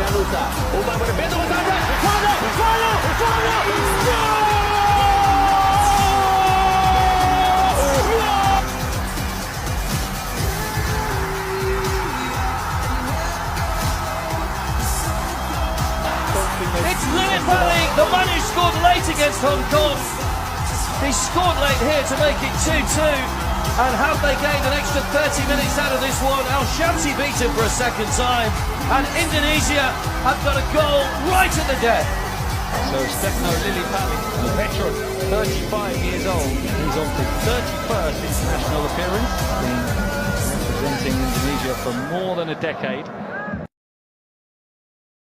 Hanusa. Umpan pada pintu ke sana. It's Kembali, the man who scored late against Hong Kong. He scored late here to make it 2-2. And have they gained an extra 30 minutes out of this one? Al-Shamsi beat him for a second time. And Indonesia have got a goal right at the death. So Stefano Lillipali, a veteran, 35 years old. He's on his 31st international appearance, been representing Indonesia for more than a decade.